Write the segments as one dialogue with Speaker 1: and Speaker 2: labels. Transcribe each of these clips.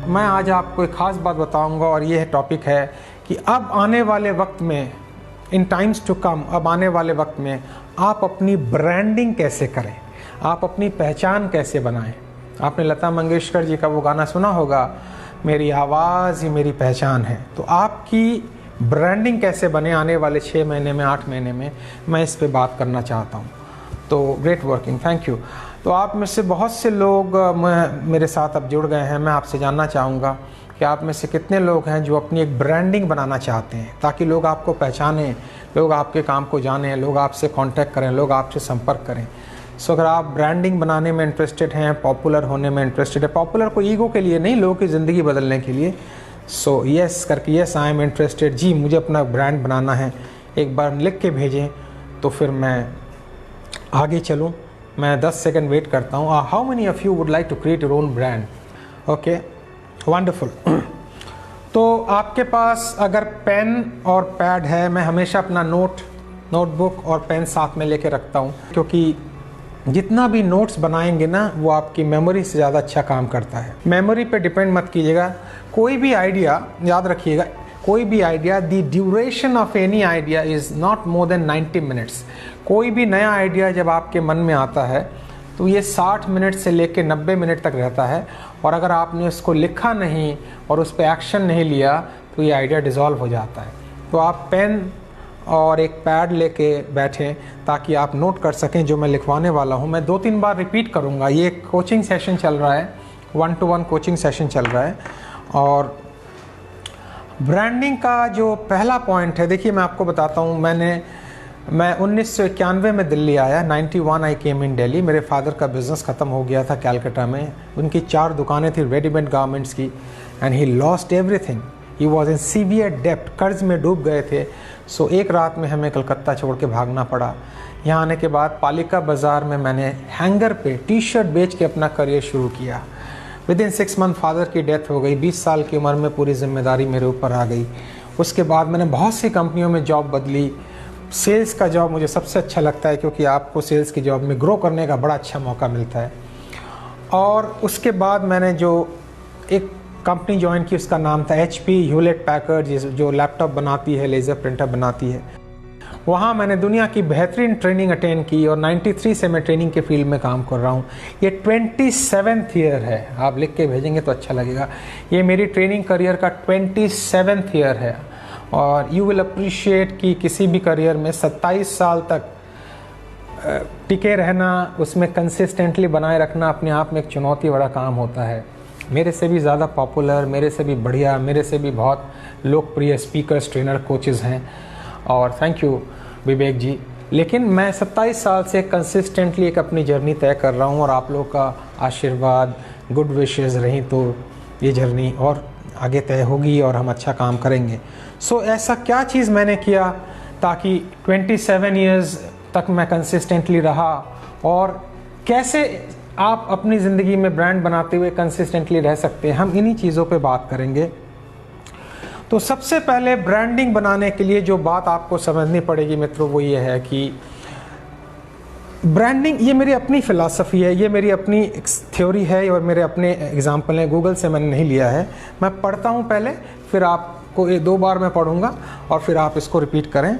Speaker 1: मैं आज आपको एक ख़ास बात बताऊंगा और ये टॉपिक है कि अब आने वाले वक्त में, इन टाइम्स टू कम, अब आने वाले वक्त में आप अपनी ब्रांडिंग कैसे करें, आप अपनी पहचान कैसे बनाएं। आपने लता मंगेशकर जी का वो गाना सुना होगा, मेरी आवाज़ ही मेरी पहचान है। तो आपकी ब्रांडिंग कैसे बने आने वाले 6 महीने में, 8 महीने में, मैं इस पे बात करना चाहता हूँ। तो ग्रेट वर्किंग, थैंक यू। तो आप में से बहुत से लोग मेरे साथ अब जुड़ गए हैं। मैं आपसे जानना चाहूँगा कि आप में से कितने लोग हैं जो अपनी एक ब्रांडिंग बनाना चाहते हैं, ताकि लोग आपको पहचानें, लोग आपके काम को जानें, लोग आपसे कांटेक्ट करें, लोग आपसे संपर्क करें। सो अगर आप ब्रांडिंग बनाने में इंटरेस्टेड हैं, पॉपुलर होने में इंटरेस्टेड है, पॉपुलर को ईगो के लिए नहीं, लोगों की ज़िंदगी बदलने के लिए, सो यस करके यस आई एम इंटरेस्टेड, जी मुझे अपना ब्रांड बनाना है, एक बार लिख के भेजें तो फिर मैं आगे चलूँ। मैं 10 सेकंड वेट करता हूँ। How many of you would like to create your own brand? Okay, wonderful. तो आपके पास अगर पेन और पैड है, मैं हमेशा अपना नोटबुक और पेन साथ में लेके रखता हूँ, क्योंकि जितना भी नोट्स बनाएंगे ना वो आपकी मेमोरी से ज़्यादा अच्छा काम करता है। मेमोरी पे डिपेंड मत कीजिएगा। कोई भी आइडिया, याद रखिएगा, कोई भी idea, the duration of any idea is not more than 90 minutes. कोई भी नया आइडिया जब आपके मन में आता है तो ये 60 मिनट से लेकर 90 मिनट तक रहता है, और अगर आपने उसको लिखा नहीं और उस पर एक्शन नहीं लिया तो ये आइडिया डिज़ोल्व हो जाता है। तो आप पेन और एक पैड लेके बैठें ताकि आप नोट कर सकें जो मैं लिखवाने वाला हूँ। मैं 2-3 बार रिपीट करूँगा। ये कोचिंग सेशन चल रहा है, 1-to-1 कोचिंग सेशन चल रहा है। और ब्रांडिंग का जो पहला पॉइंट है, देखिए मैं आपको बताता हूँ। मैं 1991 में दिल्ली आया, 91 आई केम इन दिल्ली। मेरे फादर का बिज़नेस ख़त्म हो गया था कलकत्ता में। उनकी 4 दुकानें थी रेडीमेड गारमेंट्स की, and he lost everything. He was in severe डेप्ट, कर्ज में डूब गए थे। सो एक रात में हमें कलकत्ता छोड़ के भागना पड़ा। यहाँ आने के बाद पालिका बाज़ार में मैंने हैंगर पे टी-शर्ट बेच के अपना करियर शुरू किया। विदिन 6 मंथ फादर की डेथ हो गई। 20 साल की उम्र में पूरी जिम्मेदारी मेरे ऊपर आ गई। उसके बाद मैंने बहुत सी कंपनियों में जॉब बदली। सेल्स का जॉब मुझे सबसे अच्छा लगता है, क्योंकि आपको सेल्स की जॉब में ग्रो करने का बड़ा अच्छा मौका मिलता है। और उसके बाद मैंने जो एक कंपनी ज्वाइन की, उसका नाम था HP ह्यूलेट पैकर्ड, जो लैपटॉप बनाती है, लेज़र प्रिंटर बनाती है। वहाँ मैंने दुनिया की बेहतरीन ट्रेनिंग अटेंड की, और 93 से मैं ट्रेनिंग के फील्ड में काम कर रहा हूँ। ये 27th ईयर है। आप लिख के भेजेंगे तो अच्छा लगेगा। ये मेरी ट्रेनिंग करियर का 27th ईयर है। और यू विल अप्रिशिएट कि किसी भी करियर में 27 साल तक टिके रहना, उसमें कंसिस्टेंटली बनाए रखना अपने आप में एक चुनौती बड़ा काम होता है। मेरे से भी ज़्यादा पॉपुलर, मेरे से भी बढ़िया, मेरे से भी बहुत लोकप्रिय स्पीकर्स, ट्रेनर, कोचेज़ हैं, और थैंक यू विवेक जी। लेकिन मैं 27 साल से कंसिस्टेंटली एक अपनी जर्नी तय कर रहा हूँ, और आप लोग का आशीर्वाद, गुड विशेस रही तो ये जर्नी और आगे तय होगी और हम अच्छा काम करेंगे। सो ऐसा क्या चीज़ मैंने किया ताकि 27 ईयर्स तक मैं कंसिस्टेंटली रहा, और कैसे आप अपनी ज़िंदगी में ब्रांड बनाते हुए कंसिस्टेंटली रह सकते हैं, हम इन्हीं चीज़ों पे बात करेंगे। तो सबसे पहले ब्रांडिंग बनाने के लिए जो बात आपको समझनी पड़ेगी मित्रों, वो ये है कि ब्रांडिंग, ये मेरी अपनी फ़िलासफ़ी है, ये मेरी अपनी थ्योरी है और मेरे अपने एग्जाम्पल हैं। गूगल से मैंने नहीं लिया है। मैं पढ़ता हूँ पहले, फिर आपको 2 बार मैं पढ़ूँगा और फिर आप इसको रिपीट करें।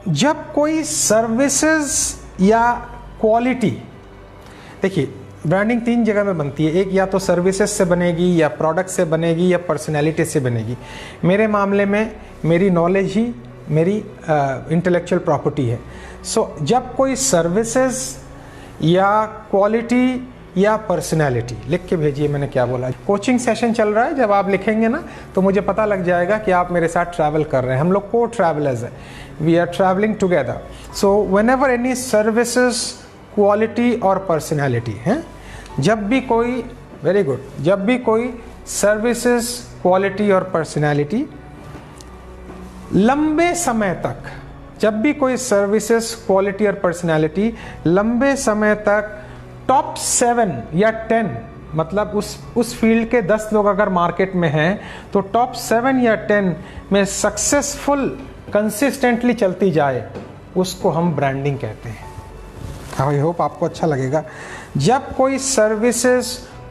Speaker 1: जब कोई सर्विसेज या क्वालिटी, देखिए ब्रांडिंग 3 जगह में बनती है। एक या तो सर्विसेज से बनेगी, या प्रोडक्ट से बनेगी, या पर्सनैलिटी से बनेगी। मेरे मामले में मेरी नॉलेज ही मेरी इंटेलेक्चुअल प्रॉपर्टी है। सो जब कोई सर्विसेज या क्वालिटी या पर्सनैलिटी, लिख के भेजिए मैंने क्या बोला। कोचिंग सेशन चल रहा है, जब आप लिखेंगे ना तो मुझे पता लग जाएगा कि आप मेरे साथ ट्रैवल कर रहे हैं। हम लोग को ट्रैवलर्स हैं, we are travelling together. So whenever any services, quality और पर्सनैलिटी है, जब भी कोई, वेरी गुड, जब भी कोई सर्विसेज, क्वालिटी और पर्सनैलिटी लंबे समय तक, जब भी कोई सर्विसेज, क्वालिटी और पर्सनैलिटी लंबे समय तक टॉप 7 या 10, मतलब उस फील्ड के 10 लोग अगर मार्केट में हैं तो टॉप 7 या 10 में सक्सेसफुल कंसिस्टेंटली चलती जाए, उसको हम ब्रांडिंग कहते हैं। आई होप आपको अच्छा लगेगा। जब कोई सर्विसेज,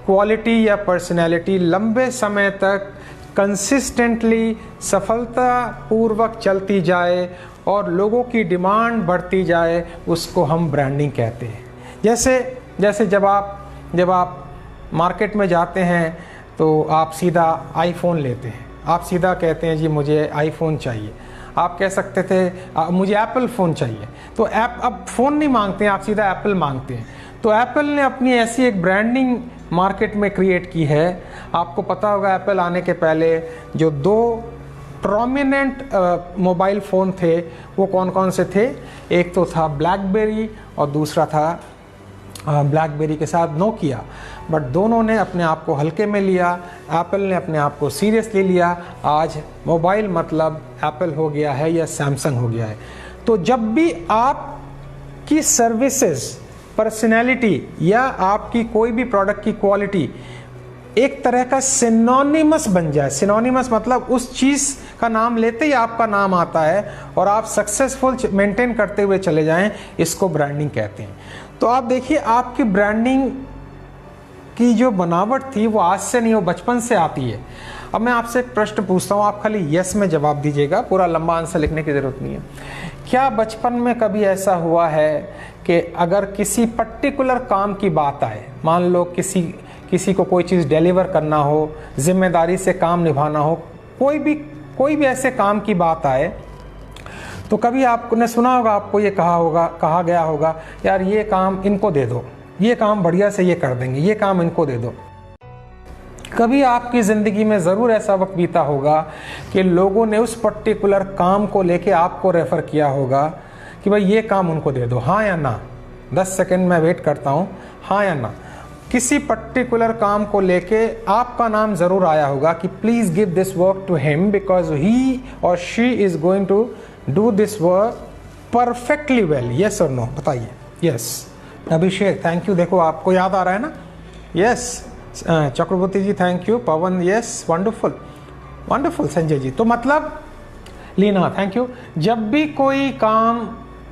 Speaker 1: क्वालिटी या पर्सनैलिटी लंबे समय तक कंसिस्टेंटली सफलतापूर्वक चलती जाए और लोगों की डिमांड बढ़ती जाए, उसको हम ब्रांडिंग कहते हैं। जैसे जब आप मार्केट में जाते हैं तो आप सीधा आईफोन लेते हैं, आप सीधा कहते हैं जी मुझे आईफोन चाहिए। आप कह सकते थे मुझे एप्पल फ़ोन चाहिए, तो अब फ़ोन नहीं मांगते हैं, आप सीधा एप्पल मांगते हैं। तो एप्पल ने अपनी ऐसी एक ब्रांडिंग मार्केट में क्रिएट की है। आपको पता होगा एप्पल आने के पहले जो 2 प्रोमिनेंट मोबाइल फ़ोन थे वो कौन कौन से थे? एक तो था ब्लैकबेरी और दूसरा था ब्लैकबेरी के साथ नोकिया। बट दोनों ने अपने आप को हल्के में लिया, एप्पल ने अपने आप को सीरियसली लिया। आज मोबाइल मतलब एप्पल हो गया है या सैमसंग हो गया है। तो जब भी आपकी सर्विसेज, पर्सनैलिटी या आपकी कोई भी प्रोडक्ट की क्वालिटी एक तरह का सिनोनिमस बन जाए, सिनोनिमस मतलब उस चीज़ का नाम लेते ही आपका नाम आता है और आप सक्सेसफुल मेंटेन करते हुए चले जाएं, इसको ब्रांडिंग कहते हैं। तो आप देखिए आपकी ब्रांडिंग की जो बनावट थी वो आज से नहीं, वो बचपन से आती है। अब मैं आपसे एक प्रश्न पूछता हूँ, आप खाली यस में जवाब दीजिएगा, पूरा लंबा आंसर लिखने की ज़रूरत नहीं है। क्या बचपन में कभी ऐसा हुआ है कि अगर किसी पर्टिकुलर काम की बात आए, मान लो किसी को कोई चीज़ डिलीवर करना हो, जिम्मेदारी से काम निभाना हो, कोई भी ऐसे काम की बात आए, तो कभी आपने सुना होगा, आपको ये कहा गया होगा यार ये काम इनको दे दो, ये काम बढ़िया से ये कर देंगे, ये काम इनको दे दो। कभी आपकी ज़िंदगी में ज़रूर ऐसा वक्त बीता होगा कि लोगों ने उस पर्टिकुलर काम को लेके आपको रेफ़र किया होगा कि भाई ये काम उनको दे दो, हाँ या ना। 10 सेकंड मैं वेट करता हूँ, हाँ या ना। किसी पर्टिकुलर काम को लेके आपका नाम ज़रूर आया होगा कि please give this work to him because he और she is going to do this work perfectly well. Yes और नो बताइए। यस अभिषेक थैंक यू, देखो आपको याद आ रहा है ना। Yes Chakraborty ji thank you, Pawan yes wonderful wonderful, Sanjay ji. तो मतलब लीना थैंक यू। जब भी कोई काम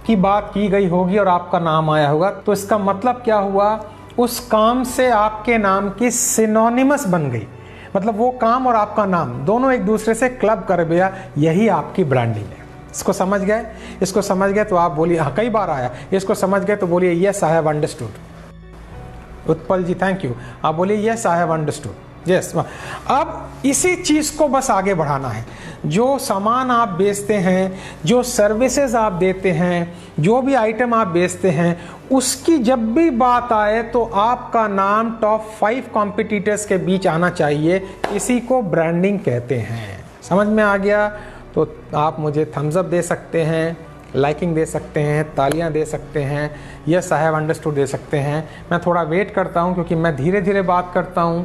Speaker 1: की बात की गई होगी और आपका नाम आया होगा तो इसका मतलब क्या हुआ, उस काम से आपके नाम की सिनोनिमस बन गई। मतलब वो काम और आपका नाम दोनों एक दूसरे से क्लब कर गया, यही आपकी ब्रांडिंग है। इसको समझ गए? इसको समझ गए तो आप बोलिए हाँ, कई बार आया। इसको समझ गए तो बोलिए yes I have understood. Utpal ji thank you, आप बोलिए yes I have understood. Yes. अब इसी चीज़ को बस आगे बढ़ाना है। जो सामान आप बेचते हैं, जो सर्विसेज आप देते हैं, जो भी आइटम आप बेचते हैं, उसकी जब भी बात आए तो आपका नाम टॉप 5 कॉम्पिटिटर्स के बीच आना चाहिए। इसी को ब्रांडिंग कहते हैं। समझ में आ गया? तो आप मुझे थम्स अप दे सकते हैं, लाइकिंग दे सकते हैं, तालियां दे सकते हैं, यस आई हैव अंडरस्टूड दे सकते हैं। मैं थोड़ा वेट करता हूं क्योंकि मैं धीरे धीरे बात करता हूं।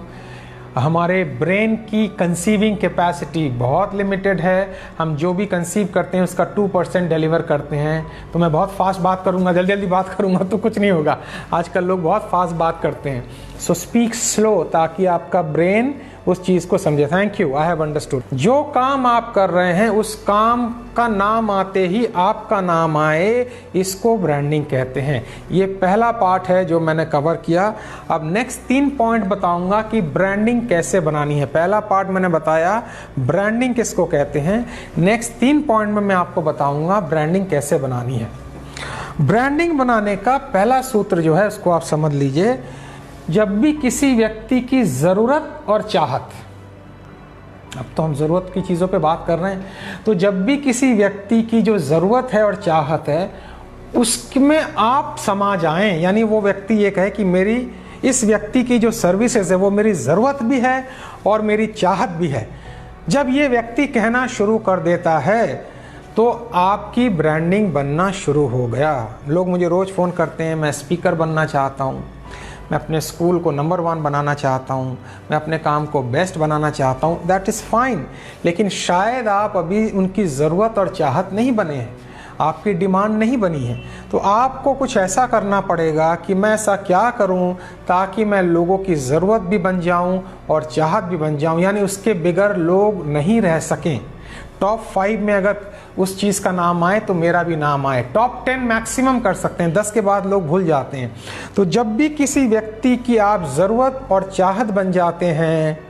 Speaker 1: हमारे ब्रेन की कंसीविंग कैपेसिटी बहुत लिमिटेड है। हम जो भी कंसीव करते हैं उसका 2% डिलीवर करते हैं। तो मैं बहुत फास्ट बात करूंगा, जल्दी जल्दी बात करूंगा तो कुछ नहीं होगा। आजकल लोग बहुत फास्ट बात करते हैं। सो स्पीक स्लो ताकि आपका ब्रेन उस चीज़ को समझे। Thank you, I have understood. जो काम आप कर रहे हैं उस काम का नाम आते ही आपका नाम आए, इसको ब्रांडिंग कहते हैं। ये पहला पार्ट है जो मैंने कवर किया। अब नेक्स्ट 3 पॉइंट बताऊंगा कि ब्रांडिंग कैसे बनानी है। पहला पार्ट मैंने बताया ब्रांडिंग किसको कहते हैं। नेक्स्ट 3 पॉइंट में मैं आपको बताऊंगा ब्रांडिंग कैसे बनानी है। ब्रांडिंग बनाने का पहला सूत्र जो है उसको आप समझ लीजिए। जब भी किसी व्यक्ति की ज़रूरत और चाहत, अब तो हम ज़रूरत की चीज़ों पे बात कर रहे हैं, तो जब भी किसी व्यक्ति की जो ज़रूरत है और चाहत है उसमें आप समा जाएं, यानी वो व्यक्ति ये कहे कि मेरी इस व्यक्ति की जो सर्विसेज है वो मेरी ज़रूरत भी है और मेरी चाहत भी है। जब ये व्यक्ति कहना शुरू कर देता है तो आपकी ब्रांडिंग बनना शुरू हो गया। लोग मुझे रोज़ फ़ोन करते हैं, मैं स्पीकर बनना चाहता हूँ, मैं अपने स्कूल को नंबर 1 बनाना चाहता हूँ, मैं अपने काम को बेस्ट बनाना चाहता हूँ। दैट इज़ फाइन, लेकिन शायद आप अभी उनकी ज़रूरत और चाहत नहीं बने हैं, आपकी डिमांड नहीं बनी है। तो आपको कुछ ऐसा करना पड़ेगा कि मैं ऐसा क्या करूँ ताकि मैं लोगों की ज़रूरत भी बन जाऊँ और चाहत भी बन जाऊँ, यानी उसके बगैर लोग नहीं रह सकें। टॉप 5 में अगर उस चीज़ का नाम आए तो मेरा भी नाम आए। टॉप 10 मैक्सिमम कर सकते हैं, 10 के बाद लोग भूल जाते हैं। तो जब भी किसी व्यक्ति की आप ज़रूरत और चाहत बन जाते हैं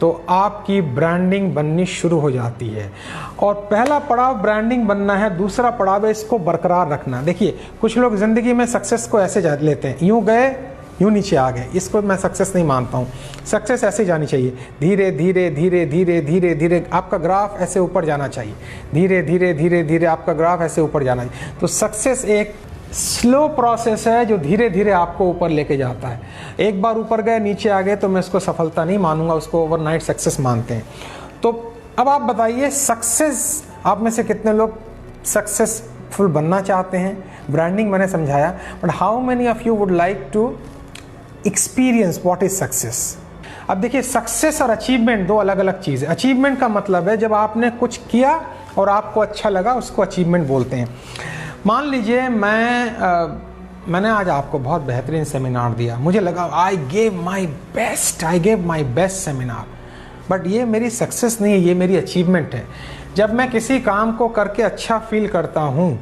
Speaker 1: तो आपकी ब्रांडिंग बननी शुरू हो जाती है। और पहला पड़ाव ब्रांडिंग बनना है, दूसरा पड़ाव है इसको बरकरार रखना। देखिए कुछ लोग ज़िंदगी में सक्सेस को ऐसे लेते हैं, यूँ गए यूँ नीचे आ गए, इसको मैं सक्सेस नहीं मानता हूँ। सक्सेस ऐसे जानी चाहिए, धीरे धीरे धीरे धीरे धीरे धीरे आपका ग्राफ ऐसे ऊपर जाना चाहिए, धीरे धीरे धीरे धीरे आपका ग्राफ ऐसे ऊपर जाना चाहिए। तो सक्सेस एक स्लो प्रोसेस है जो धीरे धीरे आपको ऊपर लेके जाता है। एक बार ऊपर गए नीचे आ गए तो मैं इसको सफलता नहीं मानूंगा, उसको ओवरनाइट सक्सेस मानते हैं। तो अब आप बताइए, सक्सेस आप में से कितने लोग सक्सेसफुल बनना चाहते हैं? ब्रांडिंग मैंने समझाया, but how many of you would like to experience what is success? अब देखिए, सक्सेस और अचीवमेंट दो अलग अलग चीज़ है। अचीवमेंट का मतलब है जब आपने कुछ किया और आपको अच्छा लगा, उसको अचीवमेंट बोलते हैं। मान लीजिए मैंने आज आपको बहुत बेहतरीन सेमिनार दिया, मुझे लगा I gave my best seminar, but ये मेरी सक्सेस नहीं है, ये मेरी अचीवमेंट है। जब मैं किसी काम को करके अच्छा फील करता हूँ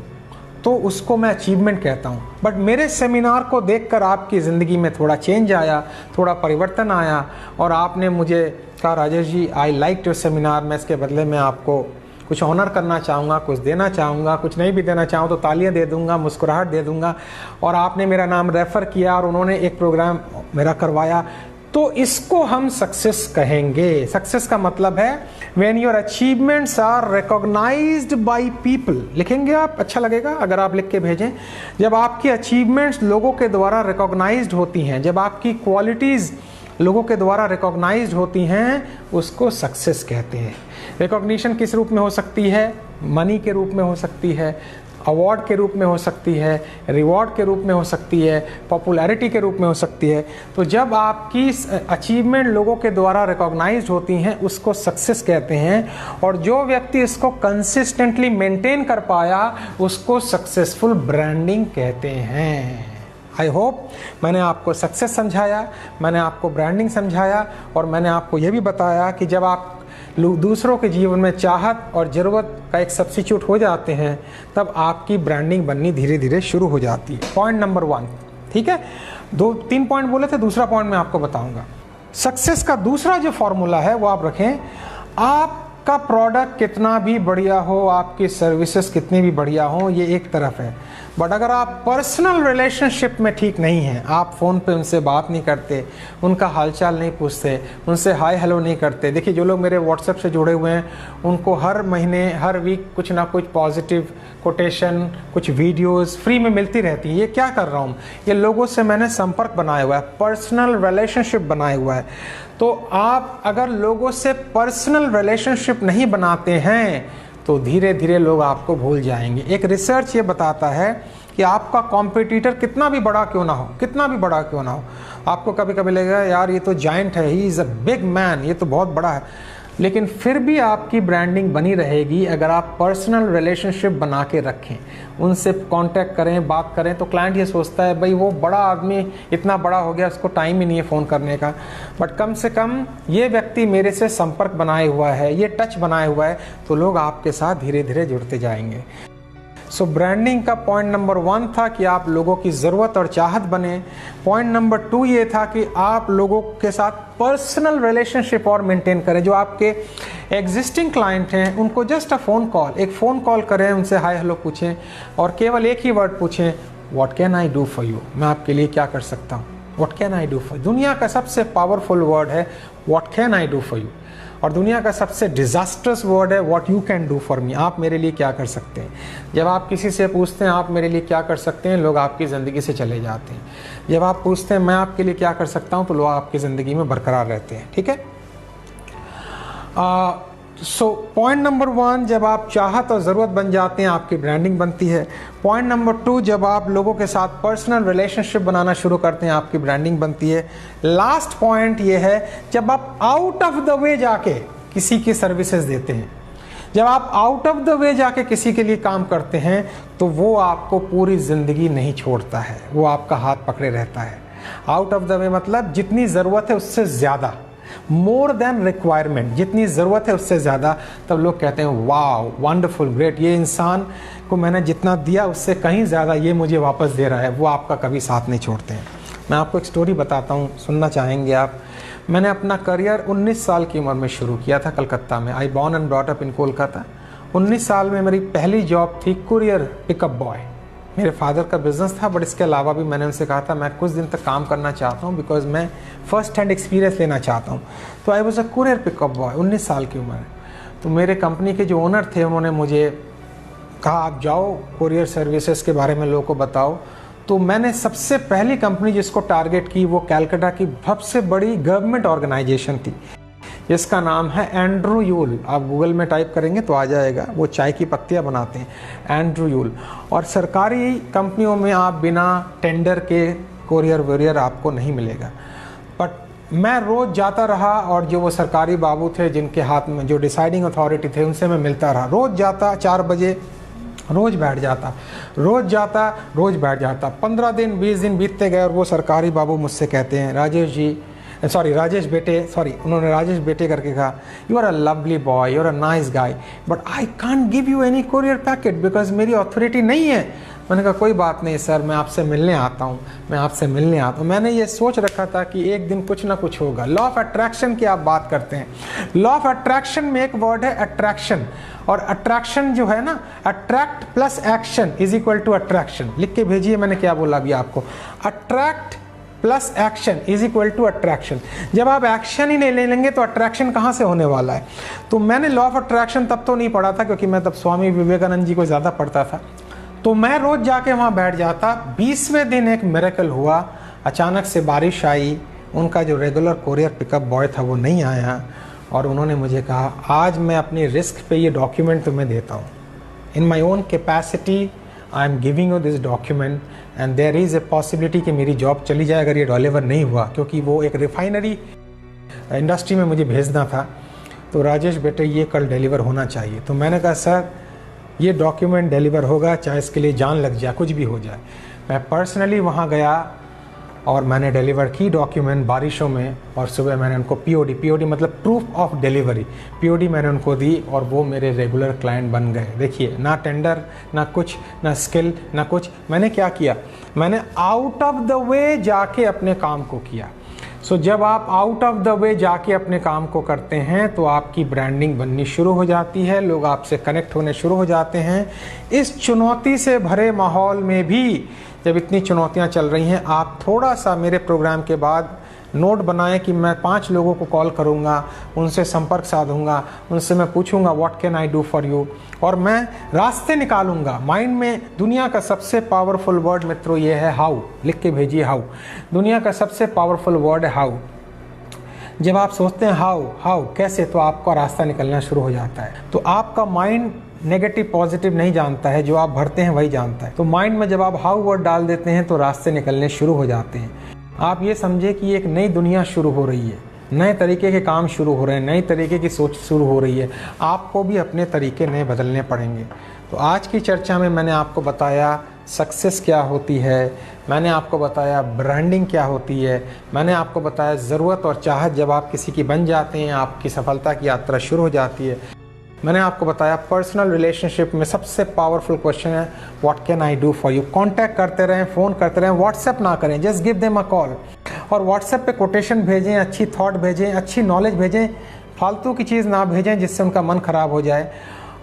Speaker 1: तो उसको मैं अचीवमेंट कहता हूँ। बट मेरे सेमिनार को देखकर आपकी ज़िंदगी में थोड़ा चेंज आया, थोड़ा परिवर्तन आया और आपने मुझे कहा Rajesh ji I like your seminar, मैं इसके बदले में आपको कुछ ऑनर करना चाहूँगा, कुछ देना चाहूँगा, कुछ नहीं भी देना चाहूँ तो तालियां दे दूँगा, मुस्कुराहट दे दूँगा, और आपने मेरा नाम रेफ़र किया और उन्होंने एक प्रोग्राम मेरा करवाया, तो इसको हम सक्सेस कहेंगे। सक्सेस का मतलब है when your achievements are recognised by people. लिखेंगे आप, अच्छा लगेगा अगर आप लिख के भेजें। जब आपकी अचीवमेंट्स लोगों के द्वारा रिकॉग्नाइज्ड होती हैं, जब आपकी क्वालिटीज़ लोगों के द्वारा रिकॉग्नाइज्ड होती हैं, उसको सक्सेस कहते हैं। रिकॉग्निशन किस रूप में हो सकती है? मनी के रूप में हो सकती है, अवार्ड के रूप में हो सकती है, रिवॉर्ड के रूप में हो सकती है, पॉपुलैरिटी के रूप में हो सकती है। तो जब आपकी अचीवमेंट लोगों के द्वारा रिकॉग्नाइज्ड होती हैं, उसको सक्सेस कहते हैं। और जो व्यक्ति इसको कंसिस्टेंटली मेंटेन कर पाया, उसको सक्सेसफुल ब्रांडिंग कहते हैं। आई होप मैंने आपको सक्सेस समझाया, मैंने आपको ब्रांडिंग समझाया, और मैंने आपको ये भी बताया कि जब आप दूसरों के जीवन में चाहत और ज़रूरत का एक सब्स्टिट्यूट हो जाते हैं, तब आपकी ब्रांडिंग बननी धीरे धीरे शुरू हो जाती है। पॉइंट नंबर 1, ठीक है। 2-3 पॉइंट बोले थे, दूसरा पॉइंट मैं आपको बताऊंगा। सक्सेस का दूसरा जो फॉर्मूला है वो आप रखें, आपका प्रोडक्ट कितना भी बढ़िया हो, आपकी सर्विसेज कितनी भी बढ़िया हो, ये एक तरफ है। बट अगर आप पर्सनल रिलेशनशिप में ठीक नहीं हैं, आप फ़ोन पे उनसे बात नहीं करते, उनका हालचाल नहीं पूछते, उनसे हाय हेलो नहीं करते। देखिए, जो लोग मेरे व्हाट्सएप से जुड़े हुए हैं, उनको हर महीने हर वीक कुछ ना कुछ पॉजिटिव कोटेशन, कुछ वीडियोस फ्री में मिलती रहती हैं। ये क्या कर रहा हूँ? ये लोगों से मैंने संपर्क बनाया हुआ है, पर्सनल रिलेशनशिप बनाया हुआ है। तो आप अगर लोगों से पर्सनल रिलेशनशिप नहीं बनाते हैं तो धीरे धीरे लोग आपको भूल जाएंगे। एक रिसर्च ये बताता है कि आपका कॉम्पिटिटर कितना भी बड़ा क्यों ना हो, कितना भी बड़ा क्यों ना हो, आपको कभी कभी लगेगा यार ये तो जायंट है, he is a big man, ये तो बहुत बड़ा है, लेकिन फिर भी आपकी ब्रांडिंग बनी रहेगी अगर आप पर्सनल रिलेशनशिप बना के रखें, उनसे कांटेक्ट करें, बात करें। तो क्लाइंट ये सोचता है भाई वो बड़ा आदमी इतना बड़ा हो गया, उसको टाइम ही नहीं है फ़ोन करने का, बट कम से कम ये व्यक्ति मेरे से संपर्क बनाए हुआ है, ये टच बनाए हुआ है, तो लोग आपके साथ धीरे धीरे जुड़ते जाएंगे। सो ब्रांडिंग का पॉइंट नंबर 1 था कि आप लोगों की ज़रूरत और चाहत बने। पॉइंट नंबर 2 ये था कि आप लोगों के साथ पर्सनल रिलेशनशिप और मेंटेन करें। जो आपके एग्जिस्टिंग क्लाइंट हैं उनको जस्ट एक फ़ोन कॉल करें, उनसे हाय हेलो पूछें और केवल एक ही वर्ड पूछें, what can I do for you, मैं आपके लिए क्या कर सकता हूँ। What can I do for you दुनिया का सबसे पावरफुल वर्ड है, what can I do for you, और दुनिया का सबसे डिज़ास्टर्स वर्ड है what you can do for me, आप मेरे लिए क्या कर सकते हैं। जब आप किसी से पूछते हैं आप मेरे लिए क्या कर सकते हैं, लोग आपकी ज़िंदगी से चले जाते हैं। जब आप पूछते हैं मैं आपके लिए क्या कर सकता हूं, तो लोग आपकी ज़िंदगी में बरकरार रहते हैं। ठीक है। सो पॉइंट नंबर 1, जब आप चाहत और ज़रूरत बन जाते हैं आपकी ब्रांडिंग बनती है। पॉइंट नंबर 2, जब आप लोगों के साथ पर्सनल रिलेशनशिप बनाना शुरू करते हैं आपकी ब्रांडिंग बनती है। लास्ट पॉइंट ये है, जब आप आउट ऑफ द वे जाके किसी की सर्विसेज देते हैं, जब आप आउट ऑफ द वे जाके किसी के लिए काम करते हैं, तो वो आपको पूरी ज़िंदगी नहीं छोड़ता है, वो आपका हाथ पकड़े रहता है। आउट ऑफ द वे मतलब जितनी ज़रूरत है उससे ज़्यादा, मोर देन रिक्वायरमेंट, जितनी ज़रूरत है उससे ज़्यादा, तब लोग कहते हैं वाओ, वंडरफुल, ग्रेट, ये इंसान को मैंने जितना दिया उससे कहीं ज़्यादा ये मुझे वापस दे रहा है। वो आपका कभी साथ नहीं छोड़ते हैं। मैं आपको एक स्टोरी बताता हूँ, सुनना चाहेंगे आप। मैंने अपना करियर 19 साल की उम्र में शुरू किया था कलकत्ता में। I born and brought up in Kolkata. 19 साल में मेरी पहली जॉब थी कुरियर पिकअप बॉय। मेरे फादर का बिज़नेस था, बट इसके अलावा भी मैंने उनसे कहा था मैं कुछ दिन तक काम करना चाहता हूँ, बिकॉज मैं फ़र्स्ट हैंड एक्सपीरियंस लेना चाहता हूँ। तो I was a courier pickup boy, 19 साल की उम्र। तो मेरे कंपनी के जो ओनर थे उन्होंने मुझे कहा आप जाओ कुरियर सर्विसेज के बारे में लोगों को बताओ। तो मैंने सबसे पहली कंपनी जिसको टारगेट की वो कलकत्ता की सबसे बड़ी गवर्नमेंट ऑर्गेनाइजेशन थी, जिसका नाम है एंड्रू यूल। आप गूगल में टाइप करेंगे तो आ जाएगा। वो चाय की पत्तियां बनाते हैं, एंड्रू यूल। और सरकारी कंपनियों में आप बिना टेंडर के कोरियर वोरियर आपको नहीं मिलेगा। बट मैं रोज़ जाता रहा और जो वो सरकारी बाबू थे जिनके हाथ में जो डिसाइडिंग अथॉरिटी थे उनसे मैं मिलता रहा। रोज़ जाता 4 बजे, रोज़ बैठ जाता, रोज़ जाता, रोज़ बैठ जाता। 15 दिन 20 दिन बीतते गए और वो सरकारी बाबू मुझसे कहते हैं राजेश बेटे, उन्होंने राजेश बेटे करके कहा, you are a lovely boy, you are a nice guy, but I can't give you any courier packet because मेरी अथॉरिटी नहीं है। मैंने कहा कोई बात नहीं सर, मैं आपसे मिलने आता हूँ, मैं आपसे मिलने आता हूँ। मैंने ये सोच रखा था कि एक दिन कुछ ना कुछ होगा। लॉ ऑफ अट्रैक्शन की आप बात करते हैं, लॉ ऑफ अट्रैक्शन में एक वर्ड है अट्रैक्शन, और अट्रैक्शन जो है ना, attract plus action is equal to attraction. लिख के भेजिए मैंने क्या बोला अभी आपको, attract plus action is equal to attraction. जब आप एक्शन ही नहीं ले लेंगे तो अट्रैक्शन कहाँ से होने वाला है। तो मैंने लॉ ऑफ अट्रैक्शन तब तो नहीं पढ़ा था, क्योंकि मैं तब स्वामी विवेकानंद जी को ज़्यादा पढ़ता था। तो मैं रोज़ जाके वहाँ बैठ जाता। 20वें दिन एक मिरेकल हुआ, अचानक से बारिश आई, उनका जो रेगुलर कोरियर पिकअप बॉय था वो नहीं आया, और उन्होंने मुझे कहा आज मैं अपनी रिस्क पे ये डॉक्यूमेंट तुम्हें देता हूँ, in my own capacity I am giving you this document and there is a possibility कि मेरी जॉब चली जाए अगर ये डिलीवर नहीं हुआ, क्योंकि वो एक रिफाइनरी इंडस्ट्री में मुझे भेजना था। तो राजेश बेटे ये कल डिलीवर होना चाहिए। तो मैंने कहा सर ये डॉक्यूमेंट डिलीवर होगा, चाहे इसके लिए जान लग जाए, कुछ भी हो जाए। मैं पर्सनली वहाँ गया और मैंने डिलीवर की डॉक्यूमेंट बारिशों में, और सुबह मैंने उनको पीओडी मतलब प्रूफ ऑफ डिलीवरी, पीओडी मैंने उनको दी, और वो मेरे रेगुलर क्लाइंट बन गए। देखिए, ना टेंडर, ना कुछ, ना स्किल, ना कुछ। मैंने क्या किया, मैंने आउट ऑफ द वे जाके अपने काम को किया। सो जब आप आउट ऑफ द वे जाके अपने काम को करते हैं तो आपकी ब्रांडिंग बननी शुरू हो जाती है, लोग आपसे कनेक्ट होने शुरू हो जाते हैं। इस चुनौती से भरे माहौल में भी, जब इतनी चुनौतियां चल रही हैं, आप थोड़ा सा मेरे प्रोग्राम के बाद नोट बनाएं कि मैं 5 लोगों को कॉल करूंगा, उनसे संपर्क साधूंगा, उनसे मैं पूछूंगा what can I do for you, और मैं रास्ते निकालूंगा। माइंड में दुनिया का सबसे पावरफुल वर्ड मित्रों ये है हाउ। लिख के भेजिए हाउ। दुनिया का सबसे पावरफुल वर्ड है हाउ। जब आप सोचते हैं हाउ कैसे, तो आपका रास्ता निकलना शुरू हो जाता है। तो आपका माइंड नेगेटिव पॉजिटिव नहीं जानता है, जो आप भरते हैं वही जानता है। तो माइंड में जब आप हाउ वर्ड डाल देते हैं तो रास्ते निकलने शुरू हो जाते हैं। आप ये समझे कि एक नई दुनिया शुरू हो रही है, नए तरीके के काम शुरू हो रहे हैं, नई तरीके की सोच शुरू हो रही है। आपको भी अपने तरीके नए बदलने पड़ेंगे। तो आज की चर्चा में मैंने आपको बताया सक्सेस क्या होती है, मैंने आपको बताया ब्रांडिंग क्या होती है, मैंने आपको बताया ज़रूरत और चाहत जब आप किसी की बन जाते हैं आपकी सफलता की यात्रा शुरू हो जाती है। मैंने आपको बताया पर्सनल रिलेशनशिप में सबसे पावरफुल क्वेश्चन है what can I do for you. Contact करते रहें, फ़ोन करते रहें, व्हाट्सएप ना करें, just give them a call. और व्हाट्सएप पे कोटेशन भेजें, अच्छी थॉट भेजें, अच्छी नॉलेज भेजें, फालतू की चीज़ ना भेजें जिससे उनका मन ख़राब हो जाए।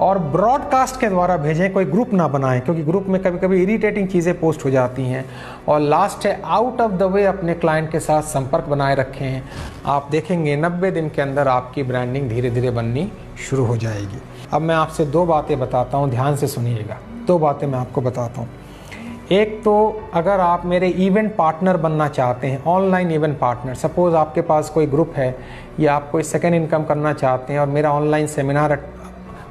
Speaker 1: और ब्रॉडकास्ट के द्वारा भेजें, कोई ग्रुप ना बनाएं, क्योंकि ग्रुप में कभी कभी इरिटेटिंग चीज़ें पोस्ट हो जाती हैं। और लास्ट है आउट ऑफ द वे अपने क्लाइंट के साथ संपर्क बनाए रखें। आप देखेंगे 90 दिन के अंदर आपकी ब्रांडिंग धीरे धीरे बननी शुरू हो जाएगी। अब मैं आपसे 2 बातें बताता हूँ, ध्यान से सुनिएगा। 2 बातें मैं आपको बताता हूँ। एक तो अगर आप मेरे इवेंट पार्टनर बनना चाहते हैं, ऑनलाइन इवेंट पार्टनर, सपोज़ आपके पास कोई ग्रुप है या आप कोई सेकेंड इनकम करना चाहते हैं और मेरा ऑनलाइन सेमिनार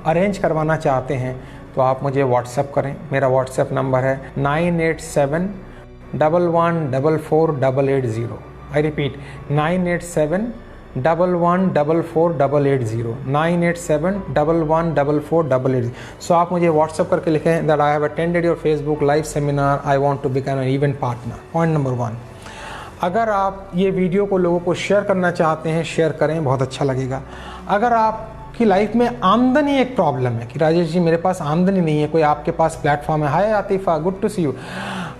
Speaker 1: अरेंज करवाना चाहते हैं, तो आप मुझे व्हाट्सएप करें। मेरा व्हाट्सएप नंबर है 9871114480। I repeat 9871114480, 9871114480। सो आप मुझे व्हाट्सएप करके लिखें that I have attended your Facebook live seminar, I want to become an event partner. Point number 1। अगर आप ये वीडियो को लोगों को शेयर करना चाहते हैं, शेयर करें, बहुत अच्छा लगेगा। अगर आपकी लाइफ में आमदनी एक प्रॉब्लम है कि राजेश जी मेरे पास आमदनी नहीं है, कोई आपके पास प्लेटफॉर्म है, हाय Atifa good to C you,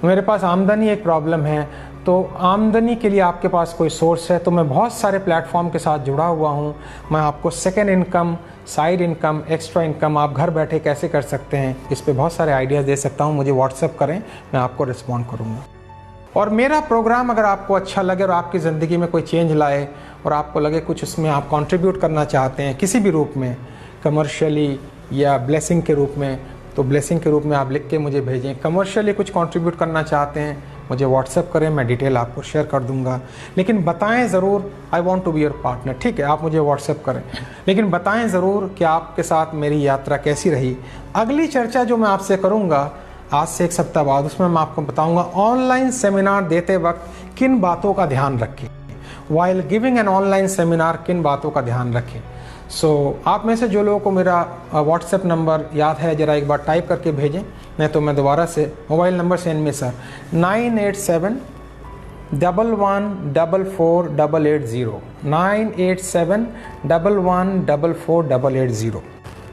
Speaker 1: मेरे पास आमदनी एक प्रॉब्लम है, तो आमदनी के लिए आपके पास कोई सोर्स है, तो मैं बहुत सारे प्लेटफॉर्म के साथ जुड़ा हुआ हूँ। मैं आपको second income, side income, extra income आप घर बैठे कैसे कर सकते हैं, इस पे बहुत सारे आइडियाज़ दे सकता हूँ। मुझे व्हाट्सअप करें, मैं आपको रिस्पॉन्ड करूँगा। और मेरा प्रोग्राम अगर आपको अच्छा लगे और आपकी ज़िंदगी में कोई चेंज लाए और आपको लगे कुछ उसमें आप कंट्रीब्यूट करना चाहते हैं किसी भी रूप में, कमर्शियली या ब्लेसिंग के रूप में, तो ब्लेसिंग के रूप में आप लिख के मुझे भेजें। कमर्शियली कुछ कंट्रीब्यूट करना चाहते हैं, मुझे व्हाट्सएप करें, मैं डिटेल आपको शेयर कर दूंगा। लेकिन बताएं ज़रूर I want to be your partner. ठीक है, आप मुझे व्हाट्सएप करें, लेकिन बताएं ज़रूर कि आपके साथ मेरी यात्रा कैसी रही। अगली चर्चा जो मैं आपसे करूंगा आज से 1 सप्ताह बाद, उसमें मैं आपको बताऊंगा ऑनलाइन सेमिनार देते वक्त किन बातों का ध्यान रखें। While giving an online seminar किन बातों का ध्यान रखें। आप में से जो लोगों को मेरा व्हाट्सएप नंबर याद है, ज़रा एक बार टाइप करके भेजें, नहीं तो मैं दोबारा से मोबाइल नंबर से इनमें सर 9871144880 9871144880,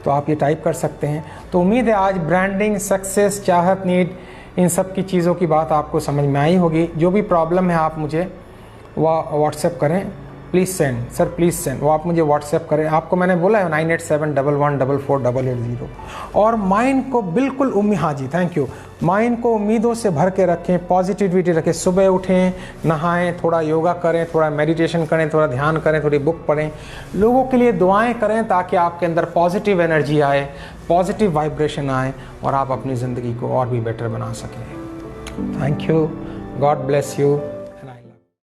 Speaker 1: तो आप ये टाइप कर सकते हैं। तो उम्मीद है आज ब्रांडिंग, सक्सेस, चाहत, नीड, इन सब की चीज़ों की बात आपको समझ में आई होगी। जो भी प्रॉब्लम है आप मुझे व्हाट्सएप करें, please send, sir please send, वो आप मुझे व्हाट्सएप करें। आपको मैंने बोला है 9871144880। और माइंड को बिल्कुल हाँ जी थैंक यू, माइंड को उम्मीदों से भर के रखें, पॉजिटिविटी रखें। सुबह उठें, नहाएं, थोड़ा योगा करें, थोड़ा मेडिटेशन करें, थोड़ा ध्यान करें, थोड़ी बुक पढ़ें, लोगों के लिए दुआएं करें ताकि आपके अंदर पॉजिटिव एनर्जी आए, पॉजिटिव वाइब्रेशन आए और आप अपनी ज़िंदगी को और भी बेटर बना सकें। Thank you, God bless you.